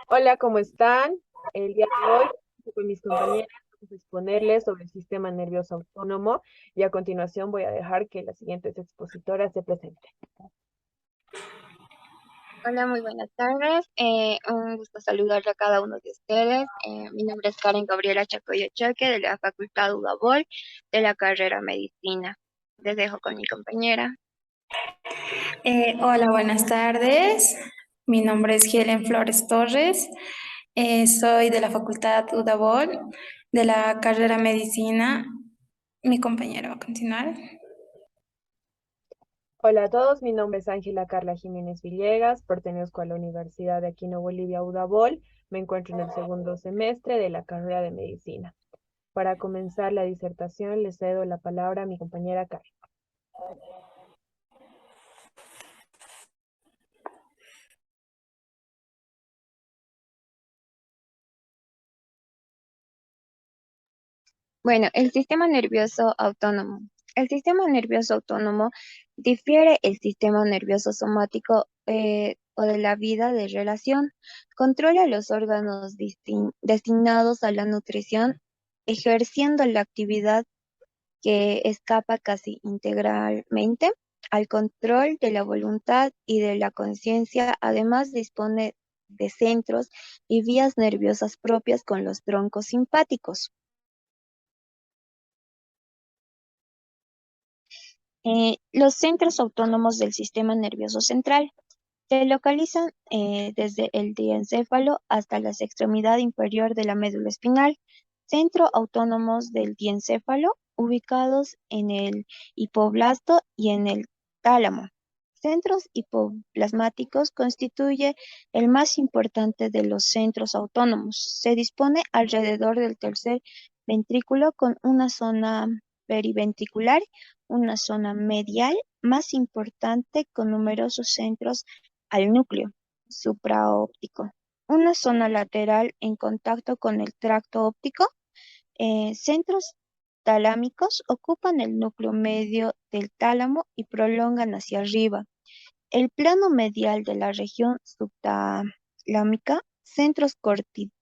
Hola, ¿cómo están? El día de hoy, con mis compañeras, vamos a exponerles sobre el sistema nervioso autónomo y a continuación voy a dejar que las siguientes expositoras se presenten. Hola, muy buenas tardes. Un gusto saludarle a cada uno de ustedes. Mi nombre es Karen Gabriela Chacoyo Choque de la Facultad UDABOL de la carrera Medicina. Les dejo con mi compañera. Hola, buenas tardes. Mi nombre es Helen Flores Torres. Soy de la Facultad UDABOL, de la carrera Medicina. Mi compañero va a continuar. Hola a todos, mi nombre es Ángela Carla Jiménez Villegas, pertenezco a la Universidad de Aquino Bolivia UDABOL, me encuentro en el segundo semestre de la carrera de medicina. Para comenzar la disertación, le cedo la palabra a mi compañera Karen. Bueno, el sistema nervioso autónomo. El sistema nervioso autónomo difiere el sistema nervioso somático o de la vida de relación. Controla los órganos destinados a la nutrición, ejerciendo la actividad que escapa casi integralmente al control de la voluntad y de la conciencia. Además, dispone de centros y vías nerviosas propias con los troncos simpáticos. Los centros autónomos del sistema nervioso central se localizan desde el diencéfalo hasta la extremidad inferior de la médula espinal. Centro autónomos del diencéfalo ubicados en el hipoblasto y en el tálamo. Centros hipoplasmáticos constituye el más importante de los centros autónomos. Se dispone alrededor del tercer ventrículo con una zona periventricular, una zona medial más importante con numerosos centros al núcleo supraóptico, una zona lateral en contacto con el tracto óptico. Centros talámicos ocupan el núcleo medio del tálamo y prolongan hacia arriba. El plano medial de la región subtalámica, centros corticales.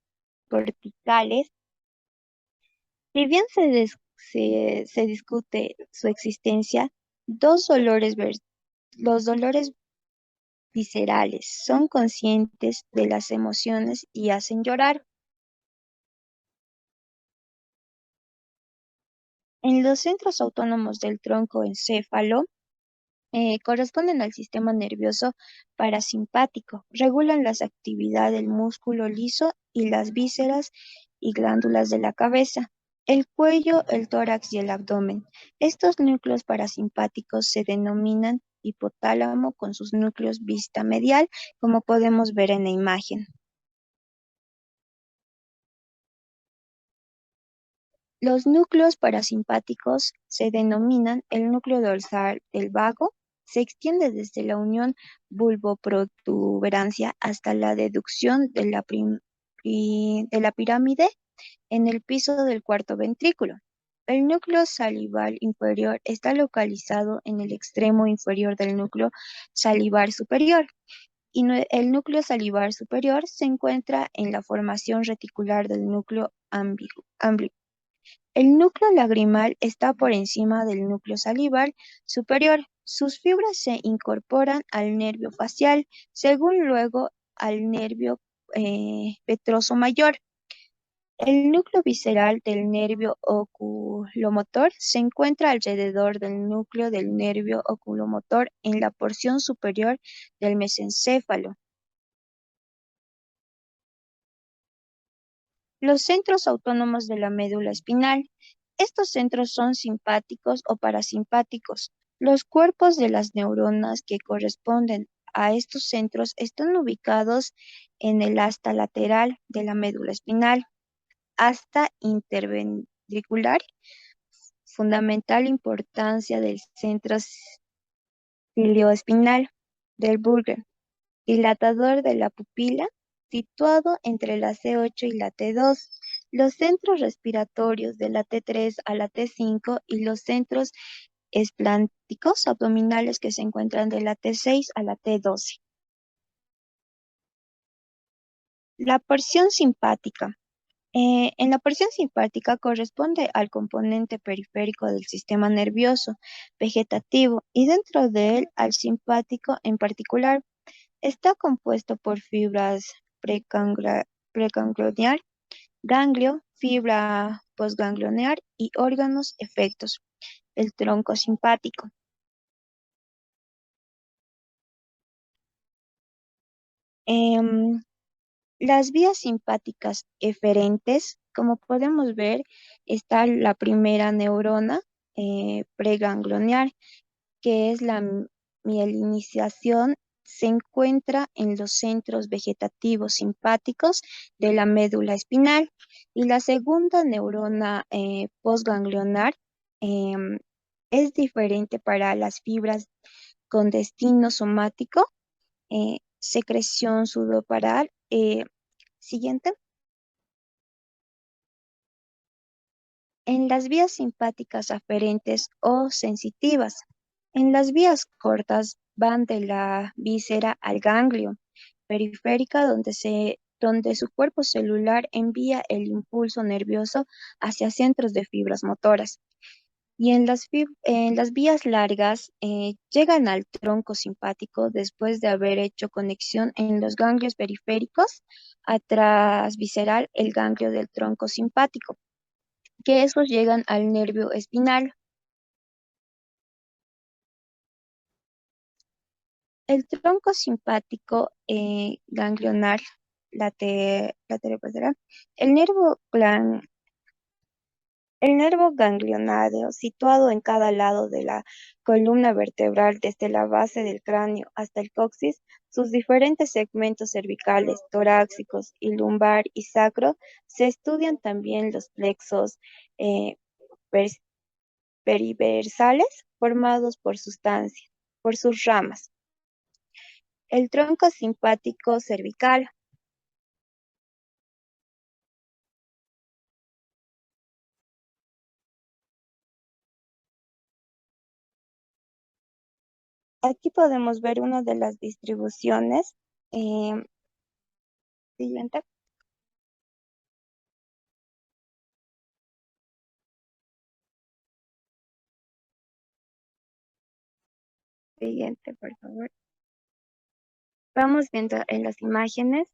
Si bien se discute su existencia, los dolores viscerales son conscientes de las emociones y hacen llorar. En los centros autónomos del tronco encéfalo, corresponden al sistema nervioso parasimpático, regulan las actividades del músculo liso y las vísceras y glándulas de la cabeza, el cuello, el tórax y el abdomen. Estos núcleos parasimpáticos se denominan hipotálamo con sus núcleos vista medial, como podemos ver en la imagen. Los núcleos parasimpáticos se denominan el núcleo dorsal del vago, se extiende desde la unión bulboprotuberancia hasta la deducción de de la pirámide en el piso del cuarto ventrículo. El núcleo salival inferior está localizado en el extremo inferior del núcleo salivar superior y el núcleo salivar superior se encuentra en la formación reticular del núcleo ambiguo. El núcleo lagrimal está por encima del núcleo salivar superior. Sus fibras se incorporan al nervio facial, según luego al nervio petroso mayor. El núcleo visceral del nervio oculomotor se encuentra alrededor del núcleo del nervio oculomotor en la porción superior del mesencéfalo. Los centros autónomos de la médula espinal. Estos centros son simpáticos o parasimpáticos. Los cuerpos de las neuronas que corresponden a estos centros están ubicados en el asta lateral de la médula espinal. Asta interventricular, fundamental importancia del centro cilioespinal del bulbo, dilatador de la pupila, situado entre la C8 y la T2, los centros respiratorios de la T3 a la T5 y los centros esplánticos abdominales que se encuentran de la T6 a la T12. La porción simpática. En la porción simpática corresponde al componente periférico del sistema nervioso vegetativo y dentro de él al simpático en particular. Está compuesto por fibras preganglionar, ganglio, fibra postganglionar y órganos efectos. El tronco simpático. Em, las vías simpáticas eferentes, como podemos ver, está la primera neurona preganglionar, que es la mielinización, se encuentra en los centros vegetativos simpáticos de la médula espinal. Y la segunda neurona postganglionar em, es diferente para las fibras con destino somático, secreción sudoparal. Siguiente. En las vías simpáticas aferentes o sensitivas. En las vías cortas van de la víscera al ganglio periférica donde su cuerpo celular envía el impulso nervioso hacia centros de fibras motoras. Y en las vías largas llegan al tronco simpático después de haber hecho conexión en los ganglios periféricos a transvisceral el ganglio del tronco simpático, que esos llegan al nervio espinal. El tronco simpático ganglionar lateroposterior, el el nervo ganglionario situado en cada lado de la columna vertebral desde la base del cráneo hasta el coxis, sus diferentes segmentos cervicales, torácicos y lumbar y sacro, se estudian también los plexos eh, pers- periversales formados por sus ramas. El tronco simpático cervical. Aquí podemos ver una de las distribuciones. eh, Siguiente, siguiente, por favor. Vamos viendo en las imágenes.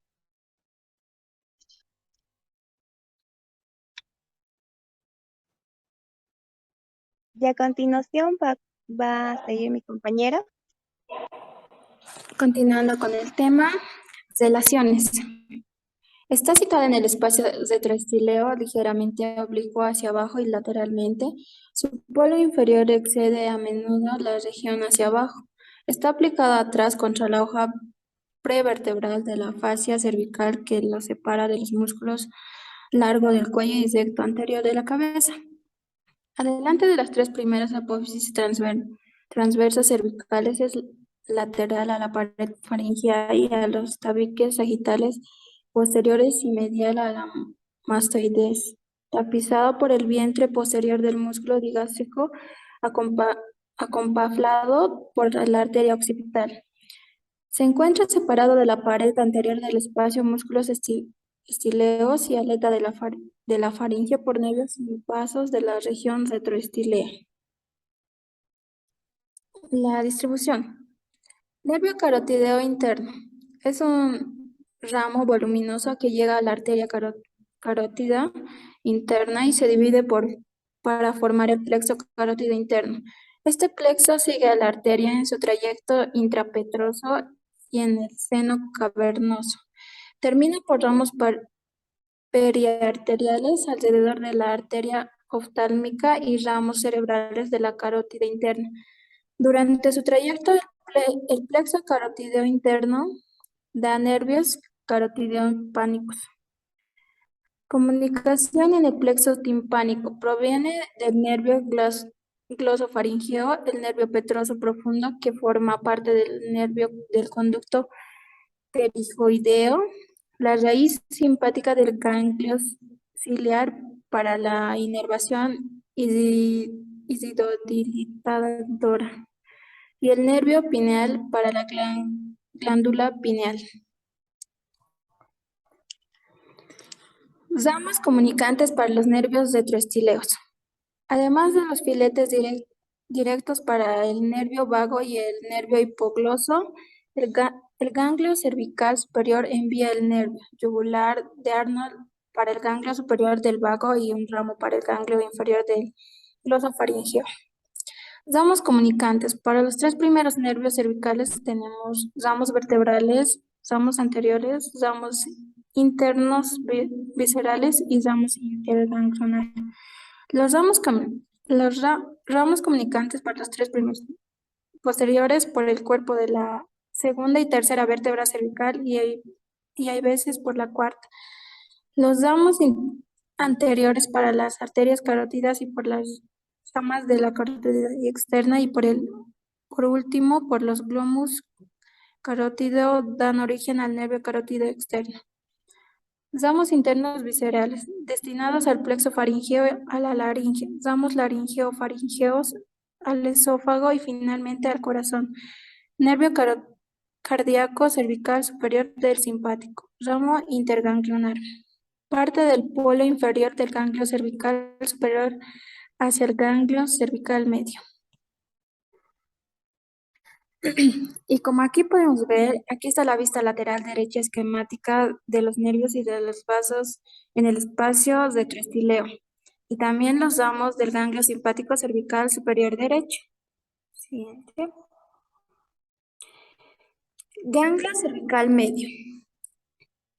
Y a continuación va a seguir mi compañera. Continuando con el tema, relaciones. Está situada en el espacio retroestileo ligeramente oblicuo hacia abajo y lateralmente. Su polo inferior excede a menudo la región hacia abajo. Está aplicada atrás contra la hoja prevertebral de la fascia cervical que lo separa de los músculos largo del cuello y recto anterior de la cabeza. Adelante de las tres primeras apófisis transversas cervicales es lateral a la pared faringea y a los tabiques sagittales posteriores y medial a la mastoides, tapizado por el vientre posterior del músculo digástrico acompaflado por la arteria occipital. Se encuentra separado de la pared anterior del espacio músculos estileos y aleta de la faringe por nervios y vasos de la región retroestilea. La distribución. Nervio carotídeo interno. Es un ramo voluminoso que llega a la arteria carótida interna y se divide para formar el plexo carótido interno. Este plexo sigue a la arteria en su trayecto intrapetroso y en el seno cavernoso. Termina por ramos periarteriales alrededor de la arteria oftálmica y ramos cerebrales de la carótida interna. Durante su trayecto, el plexo carotídeo interno da nervios carotidiopánicos. Comunicación en el plexo timpánico proviene del nervio glosofaringeo, el nervio petroso profundo que forma parte del nervio del conducto pterigoideo, la raíz simpática del ganglio ciliar para la inervación isidodilatadora y el nervio pineal para la glándula pineal. Usamos comunicantes para los nervios retroestileos. Además de los filetes directos para el nervio vago y el nervio hipogloso, el ganglio cervical superior envía el nervio yugular de Arnold para el ganglio superior del vago y un ramo para el ganglio inferior del glosofaringeo. Ramos comunicantes. Para los tres primeros nervios cervicales tenemos ramos vertebrales, ramos anteriores, ramos internos viscerales y ramos interganglionales. Los ramos comunicantes para los tres primeros posteriores por el cuerpo de la segunda y tercera vértebra cervical y hay veces por la cuarta. Los ramos anteriores para las arterias carótidas y por las ramas de la carótida externa y por último, por los glomus carótido dan origen al nervio carótido externo. Ramos internos viscerales, destinados al plexo faríngeo, a la laringe, ramos laringeo-faringeos, al esófago y finalmente al corazón. Nervio cardíaco cervical superior del simpático. Ramo interganglionar. Parte del polo inferior del ganglio cervical superior hacia el ganglio cervical medio. Y como aquí podemos ver, aquí está la vista lateral derecha esquemática de los nervios y de los vasos en el espacio retroestileo. Y también los ramos del ganglio simpático cervical superior derecho. Siguiente. Ganglio cervical medio.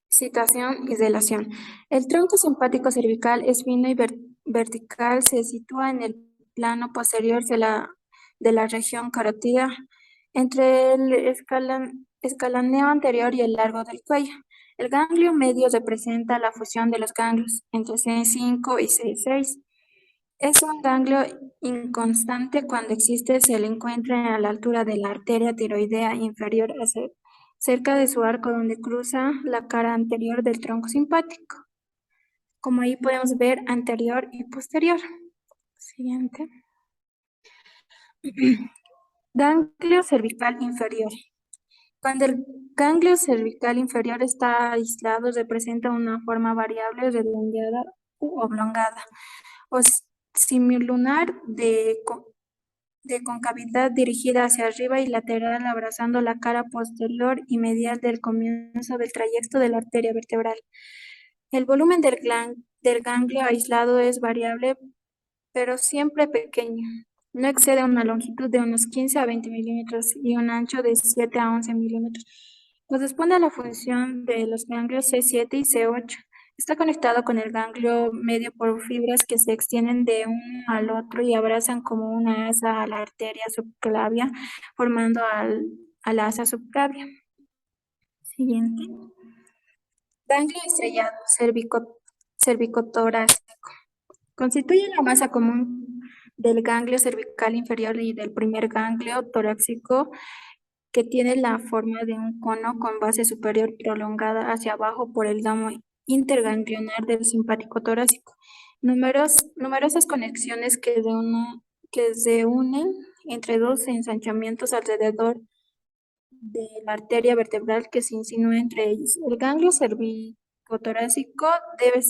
Situación y relación. El tronco simpático cervical es fino y vertical, se sitúa en el plano posterior de la región carótida, entre el escalaneo anterior y el largo del cuello. El ganglio medio representa la fusión de los ganglios entre C5 y C6. Es un ganglio inconstante cuando existe, se le encuentra a la altura de la arteria tiroidea inferior cerca de su arco donde cruza la cara anterior del tronco simpático. Como ahí podemos ver anterior y posterior. Siguiente. Ganglio cervical inferior. Cuando el ganglio cervical inferior está aislado, representa una forma variable, redondeada u oblongada, o semilunar de concavidad dirigida hacia arriba y lateral, abrazando la cara posterior y medial del comienzo del trayecto de la arteria vertebral. El volumen del ganglio aislado es variable, pero siempre pequeño. No excede una longitud de unos 15 a 20 milímetros y un ancho de 7 a 11 milímetros. Corresponde a la función de los ganglios C7 y C8. Está conectado con el ganglio medio por fibras que se extienden de uno al otro y abrazan como una asa a la arteria subclavia, formando al asa subclavia. Siguiente. Ganglio estrellado cervicotorácico. Constituye la masa común del ganglio cervical inferior y del primer ganglio torácico, que tiene la forma de un cono con base superior prolongada hacia abajo por el ramo interganglionar del simpático torácico. Numerosas conexiones que se unen entre dos ensanchamientos alrededor de la arteria vertebral que se insinúa entre ellos. El ganglio cervicotorácico debe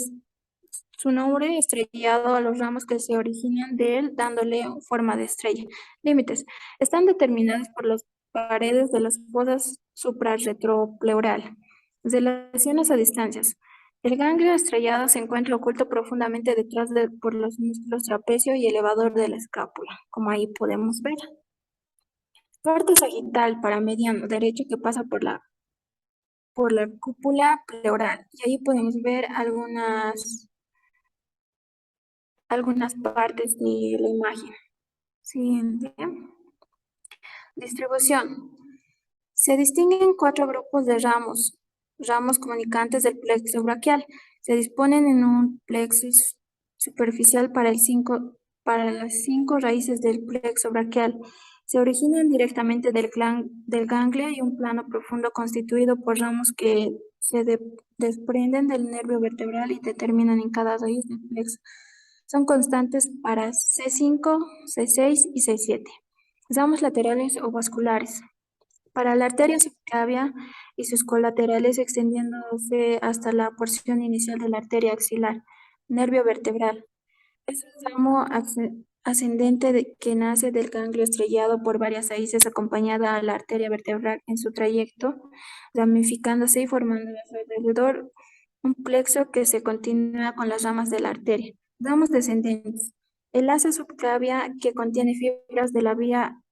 su nombre estrellado a los ramos que se originan de él, dándole forma de estrella. Límites. Están determinados por las paredes de las fosas suprarretropleural. Relaciones a distancias. El ganglio estrellado se encuentra oculto profundamente detrás por los músculos trapecio y elevador de la escápula, como ahí podemos ver. Parte sagital para mediano derecho que pasa por la cúpula pleural. Y ahí podemos ver algunas partes de la imagen. Siguiente. Distribución. Se distinguen 4 grupos de ramos comunicantes del plexo braquial. Se disponen en un plexo superficial para las 5 raíces del plexo braquial. Se originan directamente del ganglio y un plano profundo constituido por ramos que se desprenden del nervio vertebral y determinan en cada raíz del plexo. Son constantes para C5, C6 y C7. Ramos laterales o vasculares. para la arteria subclavia y sus colaterales extendiéndose hasta la porción inicial de la arteria axilar, nervio vertebral. Es un tramo ascendente que nace del ganglio estrellado por varias raíces acompañada a la arteria vertebral en su trayecto, ramificándose y formando a su alrededor un plexo que se continúa con las ramas de la arteria. Ramos descendentes. El asa subclavia que contiene fibras de la vía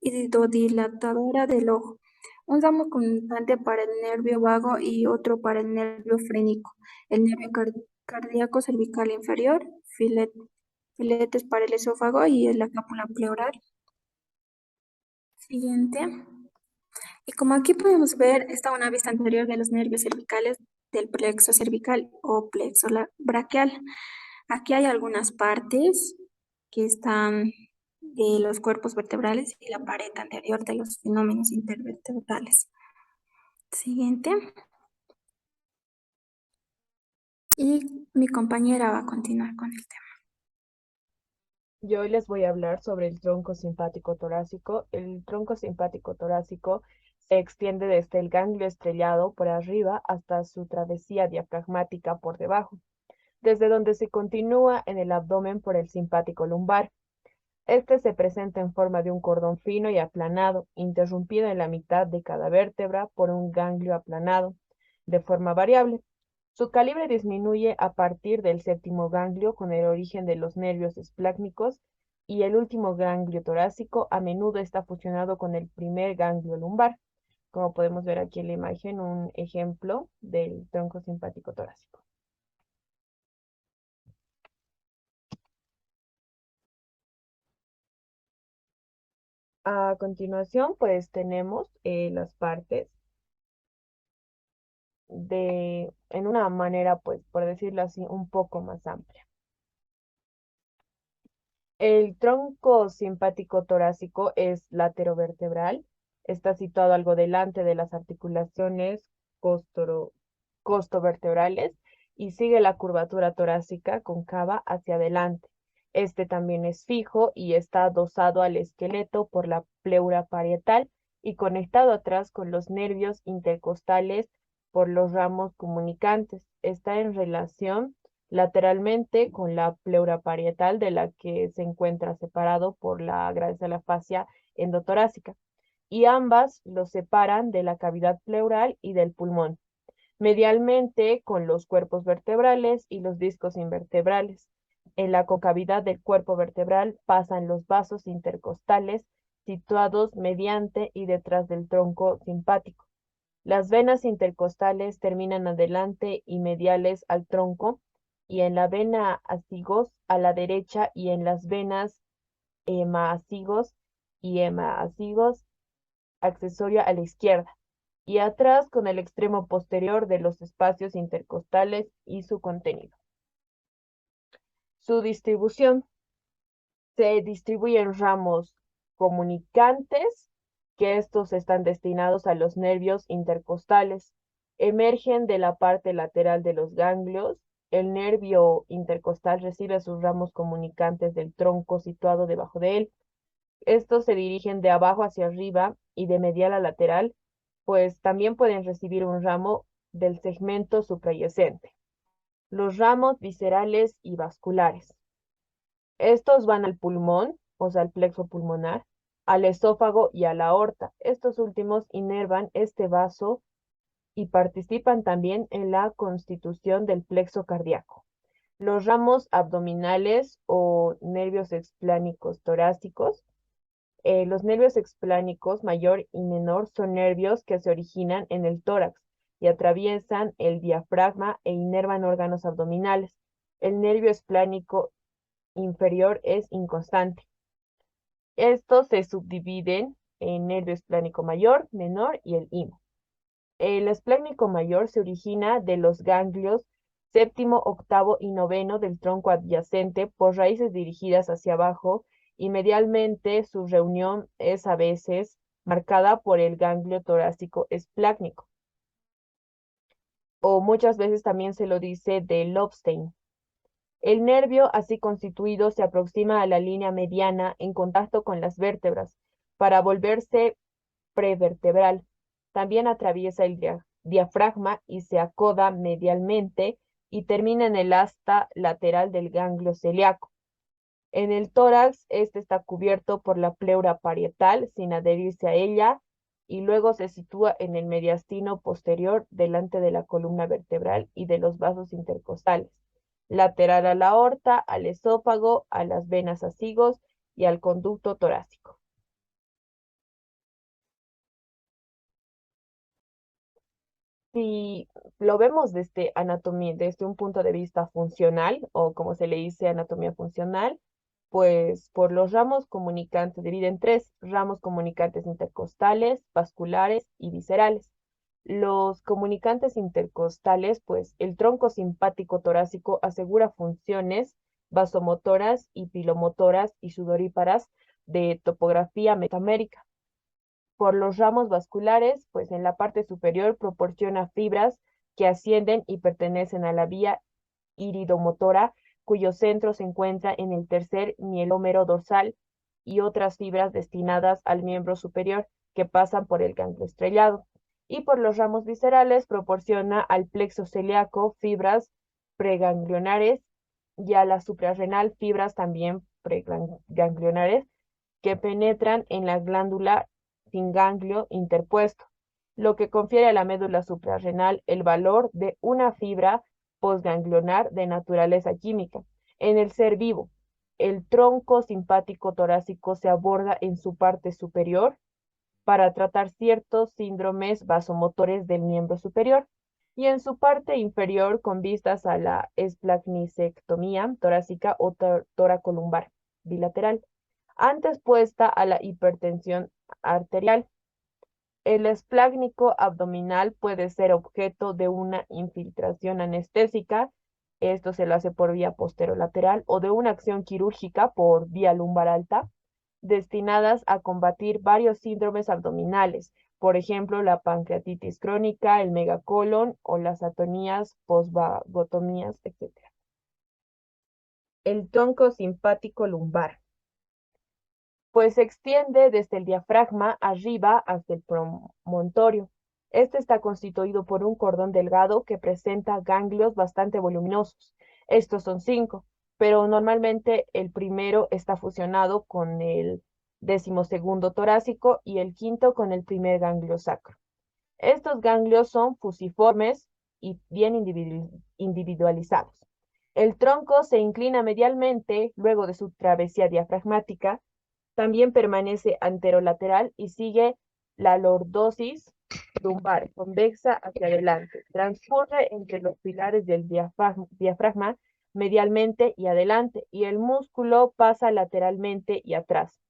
iridodilatadora del ojo. Un ramo comunicante para el nervio vago y otro para el nervio frénico. El nervio cardíaco cervical inferior, filetes para el esófago y la cápsula pleural. Siguiente. Y como aquí podemos ver, está una vista anterior de los nervios cervicales del plexo cervical o plexo braquial. Aquí hay algunas partes que están de los cuerpos vertebrales y la pared anterior de los fenómenos intervertebrales. Siguiente. Y mi compañera va a continuar con el tema. Yo hoy les voy a hablar sobre el tronco simpático torácico. El tronco simpático torácico se extiende desde el ganglio estrellado por arriba hasta su travesía diafragmática por debajo, desde donde se continúa en el abdomen por el simpático lumbar. Este se presenta en forma de un cordón fino y aplanado, interrumpido en la mitad de cada vértebra por un ganglio aplanado, de forma variable. Su calibre disminuye a partir del séptimo ganglio con el origen de los nervios esplácnicos y el último ganglio torácico a menudo está fusionado con el primer ganglio lumbar. Como podemos ver aquí en la imagen, un ejemplo del tronco simpático torácico. A continuación, pues tenemos las partes en una manera, pues, por decirlo así, un poco más amplia. El tronco simpático torácico es laterovertebral, está situado algo delante de las articulaciones costovertebrales y sigue la curvatura torácica concava hacia adelante. Este también es fijo y está adosado al esqueleto por la pleura parietal y conectado atrás con los nervios intercostales por los ramos comunicantes. Está en relación lateralmente con la pleura parietal, de la que se encuentra separado por la grasa de la fascia endotorácica, y ambas lo separan de la cavidad pleural y del pulmón, medialmente con los cuerpos vertebrales y los discos invertebrales. En la concavidad del cuerpo vertebral pasan los vasos intercostales situados mediante y detrás del tronco simpático. Las venas intercostales terminan adelante y mediales al tronco, y en la vena acigos a la derecha y en las venas hemaacigos y hemaacigos accesoria a la izquierda, y atrás con el extremo posterior de los espacios intercostales y su contenido. Su distribución se distribuye en ramos comunicantes, que estos están destinados a los nervios intercostales. Emergen de la parte lateral de los ganglios. El nervio intercostal recibe sus ramos comunicantes del tronco situado debajo de él. Estos se dirigen de abajo hacia arriba y de medial a lateral, pues también pueden recibir un ramo del segmento suprayacente. Los ramos viscerales y vasculares. Estos van al pulmón, o sea, al plexo pulmonar, al esófago y a la aorta. Estos últimos inervan este vaso y participan también en la constitución del plexo cardíaco. Los ramos abdominales o nervios explánicos torácicos. Los nervios explánicos mayor y menor son nervios que se originan en el tórax y atraviesan el diafragma e inervan órganos abdominales. El nervio explánico inferior es inconstante. Estos se subdividen en nervio esplánico mayor, menor y el IMO. El esplénico mayor se origina de los ganglios séptimo, octavo y noveno del tronco adyacente por raíces dirigidas hacia abajo, y medialmente su reunión es a veces marcada por el ganglio torácico esplácnico, o muchas veces también se lo dice de Lobstein. El nervio así constituido se aproxima a la línea mediana en contacto con las vértebras para volverse prevertebral. También atraviesa el diafragma y se acoda medialmente y termina en el asta lateral del ganglio celíaco. En el tórax, este está cubierto por la pleura parietal sin adherirse a ella y luego se sitúa en el mediastino posterior delante de la columna vertebral y de los vasos intercostales, lateral a la aorta, al esófago, a las venas asigos y al conducto torácico. Si lo vemos desde anatomía, desde un punto de vista funcional, o como se le dice anatomía funcional, pues por los ramos comunicantes, se divide en tres ramos comunicantes intercostales, vasculares y viscerales. Los comunicantes intercostales, pues el tronco simpático torácico asegura funciones vasomotoras y pilomotoras y sudoríparas de topografía metamérica. Por los ramos vasculares, pues en la parte superior proporciona fibras que ascienden y pertenecen a la vía iridomotora, cuyo centro se encuentra en el tercer mielómero dorsal, y otras fibras destinadas al miembro superior que pasan por el ganglio estrellado. Y por los ramos viscerales proporciona al plexo celíaco fibras preganglionares y a la suprarrenal fibras también preganglionares que penetran en la glándula sin ganglio interpuesto, lo que confiere a la médula suprarrenal el valor de una fibra postganglionar de naturaleza química. En el ser vivo, el tronco simpático torácico se aborda en su parte superior para tratar ciertos síndromes vasomotores del miembro superior y en su parte inferior con vistas a la esplagnicectomía torácica o toracolumbar bilateral, antes puesta a la hipertensión arterial. El esplácnico abdominal puede ser objeto de una infiltración anestésica, esto se lo hace por vía posterolateral, o de una acción quirúrgica por vía lumbar alta, destinadas a combatir varios síndromes abdominales, por ejemplo, la pancreatitis crónica, el megacolon o las atonías, posvagotomías, etc. El tronco simpático lumbar pues se extiende desde el diafragma arriba hasta el promontorio. Este está constituido por un cordón delgado que presenta ganglios bastante voluminosos. Estos son 5, pero normalmente el primero está fusionado con el 12º torácico y el quinto con el primer ganglio sacro. Estos ganglios son fusiformes y bien individualizados. El tronco se inclina medialmente luego de su travesía diafragmática, también permanece anterolateral y sigue la lordosis lumbar, convexa hacia adelante. Transcurre entre los pilares del diafragma medialmente y adelante, y el músculo pasa lateralmente y atrás.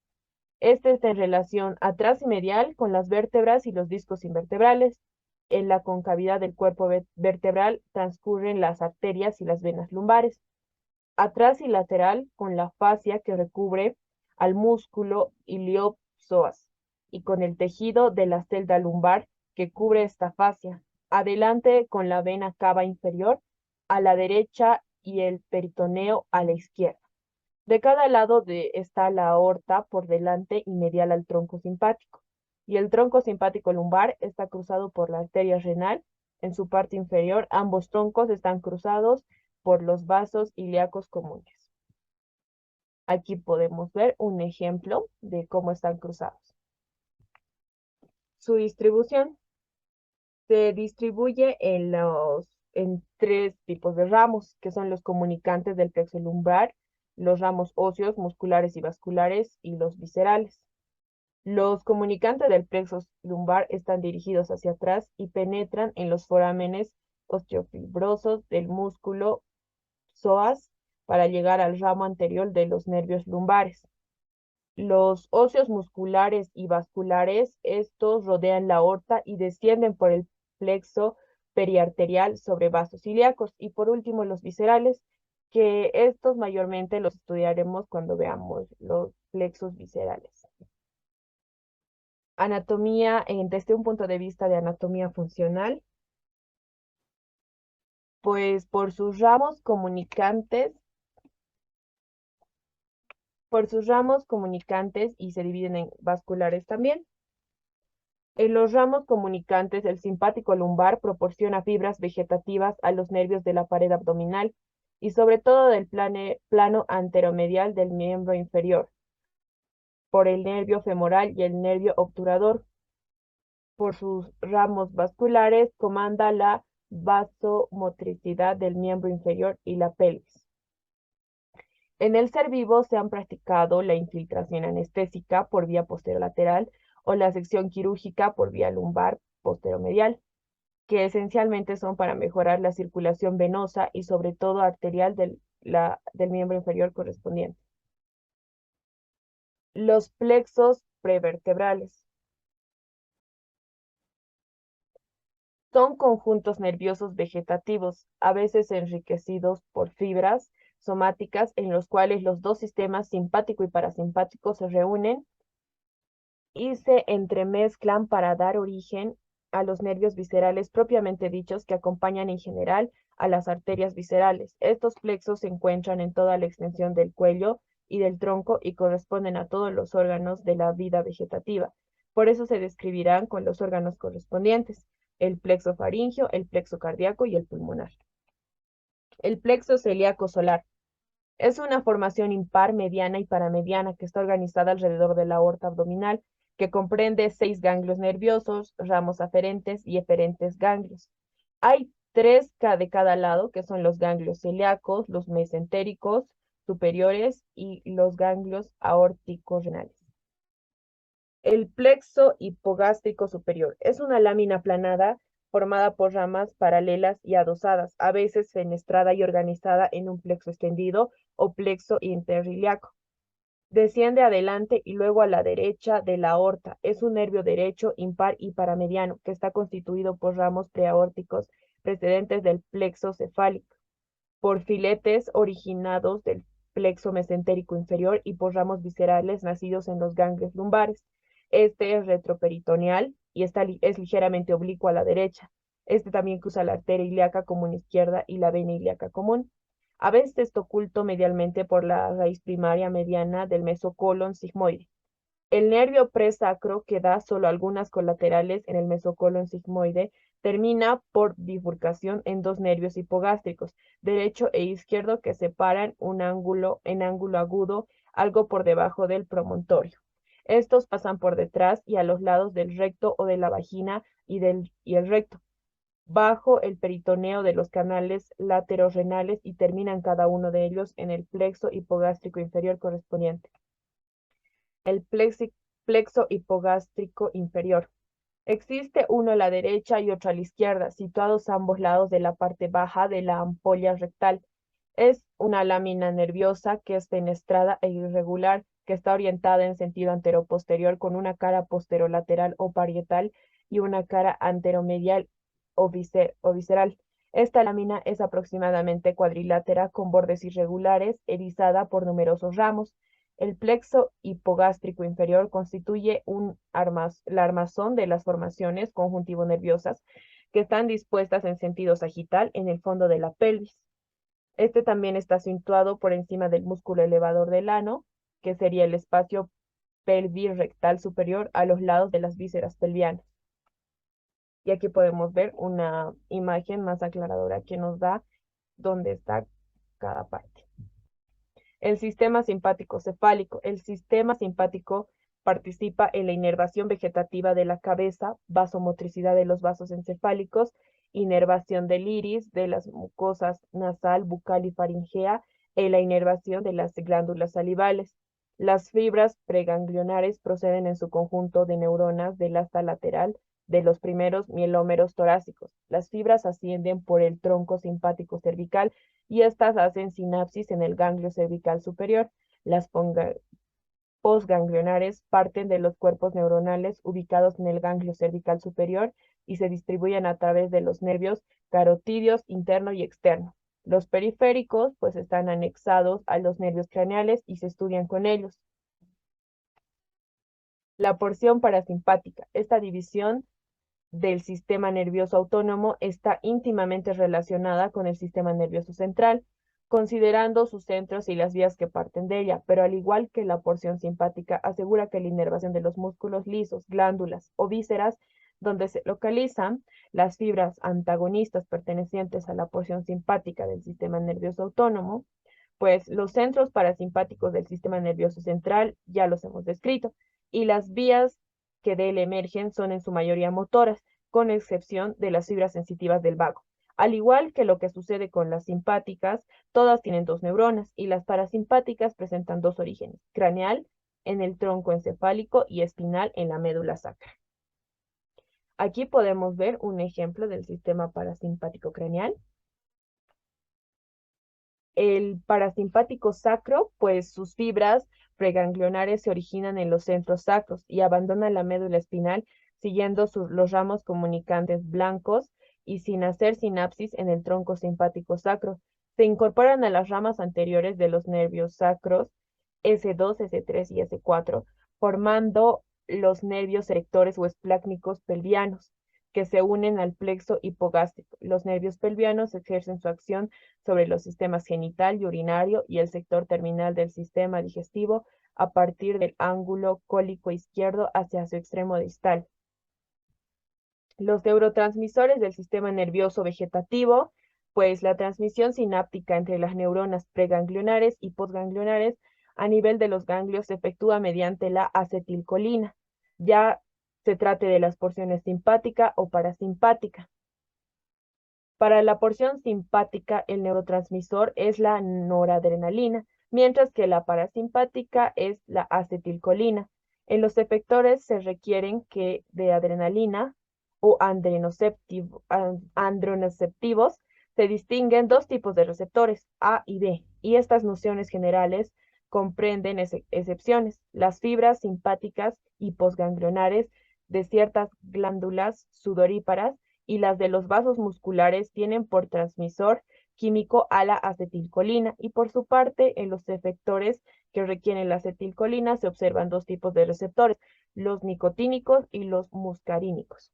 Este está en relación atrás y medial con las vértebras y los discos invertebrales. En la concavidad del cuerpo vertebral transcurren las arterias y las venas lumbares. Atrás y lateral con la fascia que recubre al músculo iliopsoas y con el tejido de la celda lumbar que cubre esta fascia. Adelante con la vena cava inferior a la derecha y el peritoneo a la izquierda. De cada lado está la aorta por delante y medial al tronco simpático. Y el tronco simpático lumbar está cruzado por la arteria renal. En su parte inferior, ambos troncos están cruzados por los vasos ilíacos comunes. Aquí podemos ver un ejemplo de cómo están cruzados. Su distribución se distribuye en 3 tipos de ramos, que son los comunicantes del plexo lumbar, los ramos óseos, musculares y vasculares, y los viscerales. Los comunicantes del plexo lumbar están dirigidos hacia atrás y penetran en los forámenes osteofibrosos del músculo psoas para llegar al ramo anterior de los nervios lumbares. Los óseos musculares y vasculares, estos rodean la aorta y descienden por el plexo periarterial sobre vasos ilíacos. Y por último, los viscerales, que estos mayormente los estudiaremos cuando veamos los plexos viscerales. Anatomía, desde un punto de vista de anatomía funcional, pues por sus ramos comunicantes y se dividen en vasculares también. En los ramos comunicantes, el simpático lumbar proporciona fibras vegetativas a los nervios de la pared abdominal y sobre todo del plano anteromedial del miembro inferior, por el nervio femoral y el nervio obturador. Por sus ramos vasculares comanda la vasomotricidad del miembro inferior y la pelvis. En el ser vivo se han practicado la infiltración anestésica por vía posterolateral o la sección quirúrgica por vía lumbar posteromedial, que esencialmente son para mejorar la circulación venosa y sobre todo arterial del miembro inferior correspondiente. Los plexos prevertebrales son conjuntos nerviosos vegetativos, a veces enriquecidos por fibras somáticas en los cuales los dos sistemas simpático y parasimpático se reúnen y se entremezclan para dar origen a los nervios viscerales propiamente dichos que acompañan en general a las arterias viscerales. Estos plexos se encuentran en toda la extensión del cuello y del tronco y corresponden a todos los órganos de la vida vegetativa. Por eso se describirán con los órganos correspondientes, el plexo faríngeo, el plexo cardíaco y el pulmonar. El plexo celíaco solar es una formación impar, mediana y paramediana que está organizada alrededor de la aorta abdominal, que comprende 6 ganglios nerviosos, ramos aferentes y eferentes ganglios. Hay 3 de cada lado, que son los ganglios celíacos, los mesentéricos superiores y los ganglios aórticos renales. El plexo hipogástrico superior es una lámina aplanada formada por ramas paralelas y adosadas, a veces fenestrada y organizada en un plexo extendido o plexo interiliaco. Desciende adelante y luego a la derecha de la aorta. Es un nervio derecho, impar y paramediano que está constituido por ramos preaórticos precedentes del plexo cefálico, por filetes originados del plexo mesentérico inferior y por ramos viscerales nacidos en los ganglios lumbares. Este es retroperitoneal y es ligeramente oblicuo a la derecha. Este también cruza la arteria ilíaca común izquierda y la vena ilíaca común. A veces está oculto medialmente por la raíz primaria mediana del mesocolon sigmoide. El nervio presacro, que da solo algunas colaterales en el mesocolon sigmoide, termina por bifurcación en 2 nervios hipogástricos, derecho e izquierdo, que separan en ángulo agudo, algo por debajo del promontorio. Estos pasan por detrás y a los lados del recto o de la vagina y el recto, bajo el peritoneo de los canales laterorrenales y terminan cada uno de ellos en el plexo hipogástrico inferior correspondiente. El plexo hipogástrico inferior. Existe uno a la derecha y otro a la izquierda, situados a ambos lados de la parte baja de la ampolla rectal. Es una lámina nerviosa que es fenestrada e irregular, que está orientada en sentido anteroposterior con una cara posterolateral o parietal y una cara anteromedial o visceral. Esta lámina es aproximadamente cuadrilátera con bordes irregulares, erizada por numerosos ramos. El plexo hipogástrico inferior constituye la armazón de las formaciones conjuntivo-nerviosas que están dispuestas en sentido sagital en el fondo de la pelvis. Este también está situado por encima del músculo elevador del ano, que sería el espacio pelvirrectal superior a los lados de las vísceras pelvianas. Y aquí podemos ver una imagen más aclaradora que nos da dónde está cada parte. El sistema simpático cefálico. El sistema simpático participa en la inervación vegetativa de la cabeza, vasomotricidad de los vasos encefálicos, inervación del iris, de las mucosas nasal, bucal y faringea, en la inervación de las glándulas salivales. Las fibras preganglionares proceden en su conjunto de neuronas del asta lateral de los primeros mielómeros torácicos. Las fibras ascienden por el tronco simpático cervical y estas hacen sinapsis en el ganglio cervical superior. Las postganglionares parten de los cuerpos neuronales ubicados en el ganglio cervical superior y se distribuyen a través de los nervios carotídeos interno y externo. Los periféricos pues están anexados a los nervios craneales y se estudian con ellos. La porción parasimpática. Esta división del sistema nervioso autónomo está íntimamente relacionada con el sistema nervioso central. considerando sus centros y las vías que parten de ella, pero al igual que la porción simpática, asegura que la inervación de los músculos lisos, glándulas o vísceras, donde se localizan las fibras antagonistas pertenecientes a la porción simpática del sistema nervioso autónomo, pues los centros parasimpáticos del sistema nervioso central ya los hemos descrito, y las vías que de él emergen son en su mayoría motoras, con excepción de las fibras sensitivas del vago. Al igual que lo que sucede con las simpáticas, todas tienen dos neuronas y las parasimpáticas presentan dos orígenes, craneal en el tronco encefálico y espinal en la médula sacra. Aquí podemos ver un ejemplo del sistema parasimpático craneal. El parasimpático sacro, pues sus fibras preganglionares se originan en los centros sacros y abandonan la médula espinal siguiendo los ramos comunicantes blancos y sin hacer sinapsis en el tronco simpático sacro. Se incorporan a las ramas anteriores de los nervios sacros S2, S3 y S4, formando los nervios erectores o esplácnicos pelvianos, que se unen al plexo hipogástrico. Los nervios pelvianos ejercen su acción sobre los sistemas genital y urinario y el sector terminal del sistema digestivo a partir del ángulo cólico izquierdo hacia su extremo distal. Los neurotransmisores del sistema nervioso vegetativo, pues la transmisión sináptica entre las neuronas preganglionares y postganglionares a nivel de los ganglios se efectúa mediante la acetilcolina, ya se trate de las porciones simpática o parasimpática. Para la porción simpática, el neurotransmisor es la noradrenalina, mientras que la parasimpática es la acetilcolina. En los efectores se requieren que de adrenalina o andronoceptivos se distinguen dos tipos de receptores, A y B, y estas nociones generales comprenden excepciones. Las fibras simpáticas y posganglionares de ciertas glándulas sudoríparas y las de los vasos musculares tienen por transmisor químico a la acetilcolina y por su parte en los efectores que requieren la acetilcolina se observan dos tipos de receptores, los nicotínicos y los muscarínicos.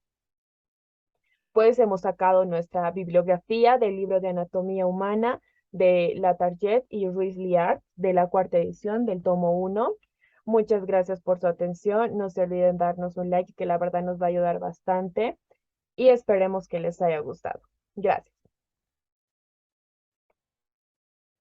Pues hemos sacado nuestra bibliografía del libro de Anatomía Humana de Latarjet y Ruiz Liard de la cuarta edición del tomo 1. Muchas gracias por su atención. No se olviden darnos un like que la verdad nos va a ayudar bastante y esperemos que les haya gustado. Gracias.